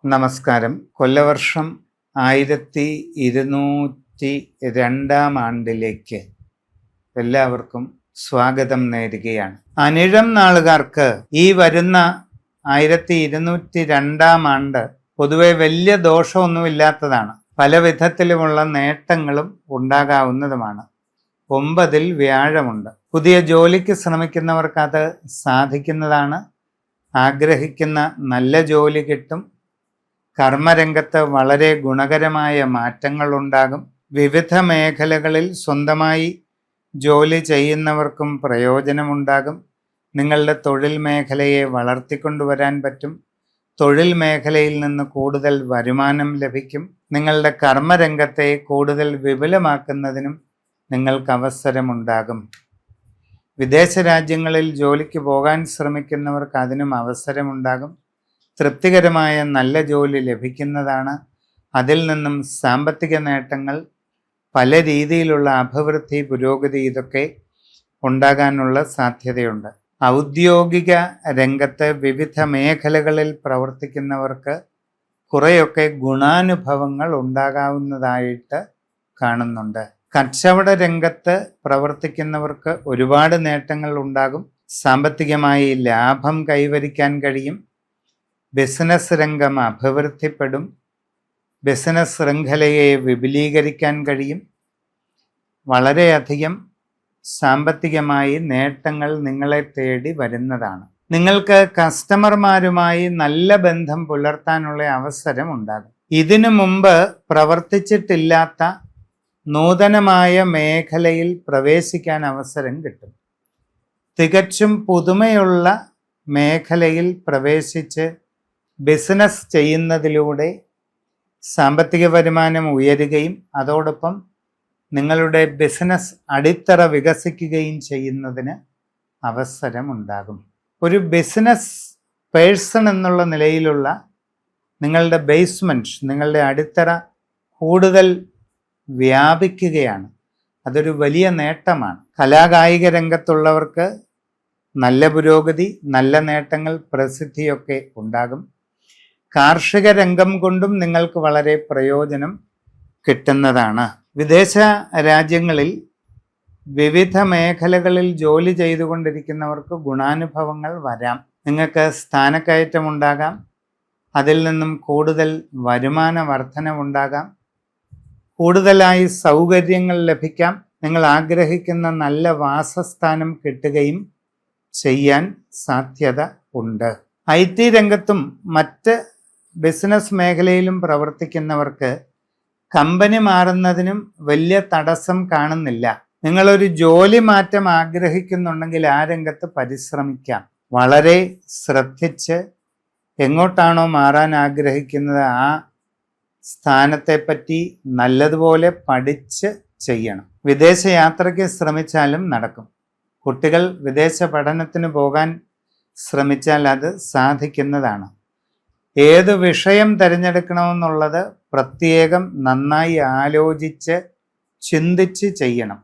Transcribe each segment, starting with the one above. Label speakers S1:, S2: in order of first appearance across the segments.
S1: നമസ്കാരം. കൊല്ലവർഷം 1202 എല്ലാവർക്കും സ്വാഗതം നേരുകയാണ്. അനിഴം നാളുകാർക്ക് ഈ വരുന്ന 1202 പൊതുവെ വലിയ ദോഷമൊന്നുമില്ലാത്തതാണ്. പല വിധത്തിലുമുള്ള നേട്ടങ്ങളും ഉണ്ടാകാവുന്നതുമാണ്. 9 വ്യാഴമുണ്ട്. പുതിയ ജോലിക്ക് ശ്രമിക്കുന്നവർക്ക് അത് സാധിക്കുന്നതാണ്. ആഗ്രഹിക്കുന്ന നല്ല ജോലി കിട്ടും. കർമ്മരംഗത്ത് വളരെ ഗുണകരമായ മാറ്റങ്ങൾ ഉണ്ടാകും. വിവിധ മേഖലകളിൽ സ്വന്തമായി ജോലി ചെയ്യുന്നവർക്കും പ്രയോജനമുണ്ടാകും. നിങ്ങളുടെ തൊഴിൽ മേഖലയെ വളർത്തിക്കൊണ്ടുവരാൻ പറ്റും. തൊഴിൽ മേഖലയിൽ നിന്ന് കൂടുതൽ വരുമാനം ലഭിക്കും. നിങ്ങളുടെ കർമ്മരംഗത്തെ കൂടുതൽ വിപുലമാക്കുന്നതിനും നിങ്ങൾക്ക് അവസരമുണ്ടാകും. വിദേശ രാജ്യങ്ങളിൽ ജോലിക്ക് പോകാൻ ശ്രമിക്കുന്നവർക്ക് അതിനും അവസരമുണ്ടാകും. തൃപ്തികരമായ നല്ല ജോലി ലഭിക്കുന്നതാണ്. അതിൽ നിന്നും സാമ്പത്തിക നേട്ടങ്ങൾ, പല രീതിയിലുള്ള അഭിവൃദ്ധി, പുരോഗതി ഇതൊക്കെ ഉണ്ടാകാനുള്ള സാധ്യതയുണ്ട്. ഔദ്യോഗിക രംഗത്ത് വിവിധ മേഖലകളിൽ പ്രവർത്തിക്കുന്നവർക്ക് കുറേയൊക്കെ ഗുണാനുഭവങ്ങൾ ഉണ്ടാകാവുന്നതായിട്ട് കാണുന്നുണ്ട്. കച്ചവട രംഗത്ത് പ്രവർത്തിക്കുന്നവർക്ക് ഒരുപാട് നേട്ടങ്ങൾ ഉണ്ടാകും. സാമ്പത്തികമായി ലാഭം കൈവരിക്കാൻ കഴിയും. ബിസിനസ് രംഗം അഭിവൃദ്ധിപ്പെടും. ബിസിനസ് ശൃംഖലയെ വിപുലീകരിക്കാൻ കഴിയും. വളരെയധികം സാമ്പത്തികമായി നേട്ടങ്ങൾ നിങ്ങളെ തേടി വരുന്നതാണ്. നിങ്ങൾക്ക് കസ്റ്റമർമാരുമായി നല്ല ബന്ധം പുലർത്താനുള്ള അവസരം ഉണ്ടാകും. ഇതിനു മുമ്പ് പ്രവർത്തിച്ചിട്ടില്ലാത്ത നൂതനമായ മേഖലയിൽ പ്രവേശിക്കാൻ അവസരം കിട്ടും. തികച്ചും പുതുമയുള്ള മേഖലയിൽ പ്രവേശിച്ച് ബിസിനസ് ചെയ്യുന്നതിലൂടെ സാമ്പത്തിക വരുമാനം ഉയരുകയും അതോടൊപ്പം നിങ്ങളുടെ ബിസിനസ് അടിത്തറ വികസിക്കുകയും ചെയ്യുന്നതിന് അവസരമുണ്ടാകും. ഒരു ബിസിനസ് പേഴ്സൺ എന്നുള്ള നിലയിലുള്ള നിങ്ങളുടെ ബേസ്മെൻറ്റ്, നിങ്ങളുടെ അടിത്തറ കൂടുതൽ വ്യാപിക്കുകയാണ്. അതൊരു വലിയ നേട്ടമാണ്. കലാകായിക രംഗത്തുള്ളവർക്ക് നല്ല പുരോഗതി, നല്ല നേട്ടങ്ങൾ, പ്രസിദ്ധിയൊക്കെ ഉണ്ടാകും. കാർഷിക രംഗം കൊണ്ടും നിങ്ങൾക്ക് വളരെ പ്രയോജനം കിട്ടുന്നതാണ്. വിദേശ രാജ്യങ്ങളിൽ വിവിധ മേഖലകളിൽ ജോലി ചെയ്തുകൊണ്ടിരിക്കുന്നവർക്ക് ഗുണാനുഭവങ്ങൾ വരാം. നിങ്ങൾക്ക് സ്ഥാനക്കയറ്റമുണ്ടാകാം. അതിൽ നിന്നും കൂടുതൽ വരുമാന വർധനവുണ്ടാകാം. കൂടുതലായി സൗകര്യങ്ങൾ ലഭിക്കാം. നിങ്ങൾ ആഗ്രഹിക്കുന്ന നല്ല വാസസ്ഥാനം കിട്ടുകയും ചെയ്യാൻ സാധ്യത ഉണ്ട്. IT രംഗത്തും മറ്റ് ബിസിനസ് മേഖലയിലും പ്രവർത്തിക്കുന്നവർക്ക് കമ്പനി മാറുന്നതിനും വലിയ തടസ്സം കാണുന്നില്ല. നിങ്ങളൊരു ജോലി മാറ്റം ആഗ്രഹിക്കുന്നുണ്ടെങ്കിൽ ആ രംഗത്ത് പരിശ്രമിക്കാം. വളരെ ശ്രദ്ധിച്ച് എങ്ങോട്ടാണോ മാറാൻ ആഗ്രഹിക്കുന്നത് ആ സ്ഥാനത്തെപ്പറ്റി നല്ലതുപോലെ പഠിച്ച് ചെയ്യണം. വിദേശ യാത്രയ്ക്ക് ശ്രമിച്ചാലും നടക്കും. കുട്ടികൾ വിദേശ പഠനത്തിന് പോകാൻ ശ്രമിച്ചാൽ അത് സാധിക്കുന്നതാണ്. ഏത് വിഷയം തിരഞ്ഞെടുക്കണമെന്നുള്ളത് പ്രത്യേകം നന്നായി ആലോചിച്ച് ചിന്തിച്ച് ചെയ്യണം.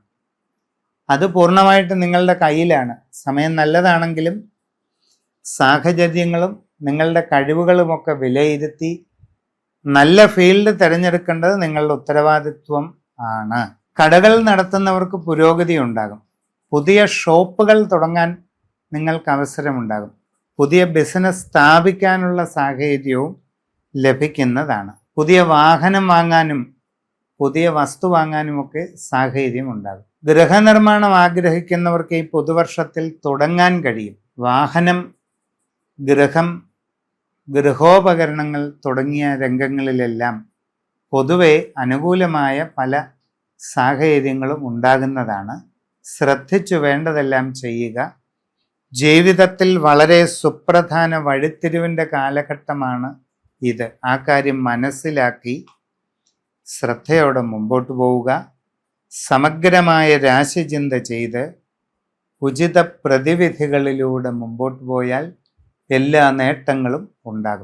S1: അത് പൂർണ്ണമായിട്ട് നിങ്ങളുടെ കയ്യിലാണ്. സമയം നല്ലതാണെങ്കിലും സാഹചര്യങ്ങളും നിങ്ങളുടെ കഴിവുകളുമൊക്കെ വിലയിരുത്തി നല്ല ഫീൽഡ് തിരഞ്ഞെടുക്കേണ്ടത് നിങ്ങളുടെ ഉത്തരവാദിത്വം ആണ്. കടകൾ നടത്തുന്നവർക്ക് പുരോഗതി ഉണ്ടാകും. പുതിയ ഷോപ്പുകൾ തുടങ്ങാൻ നിങ്ങൾക്ക് അവസരമുണ്ടാകും. പുതിയ ബിസിനസ് സ്ഥാപിക്കാനുള്ള സാഹചര്യവും ലഭിക്കുന്നതാണ്. പുതിയ വാഹനം വാങ്ങാനും പുതിയ വസ്തു വാങ്ങാനുമൊക്കെ സാഹചര്യം ഉണ്ടാകും. ഗൃഹനിർമ്മാണം ആഗ്രഹിക്കുന്നവർക്ക് ഈ പുതുവർഷത്തിൽ തുടങ്ങാൻ കഴിയും. വാഹനം, ഗൃഹം, ഗൃഹോപകരണങ്ങൾ തുടങ്ങിയ രംഗങ്ങളിലെല്ലാം പൊതുവെ അനുകൂലമായ പല സാഹചര്യങ്ങളും ഉണ്ടാകുന്നതാണ്. ശ്രദ്ധിച്ചു വേണ്ടതെല്ലാം ചെയ്യുക. ജീവിതത്തിൽ വളരെ സുപ്രധാന വഴിത്തിരിവിൻ്റെ കാലഘട്ടമാണ് ഇത്. ആ കാര്യം മനസ്സിലാക്കി ശ്രദ്ധയോടെ മുമ്പോട്ട് പോവുക. സമഗ്രമായ രാശിചിന്ത ചെയ്ത് ഉചിത പ്രതിവിധികളിലൂടെ മുമ്പോട്ട് പോയാൽ എല്ലാ നേട്ടങ്ങളും ഉണ്ടാകും.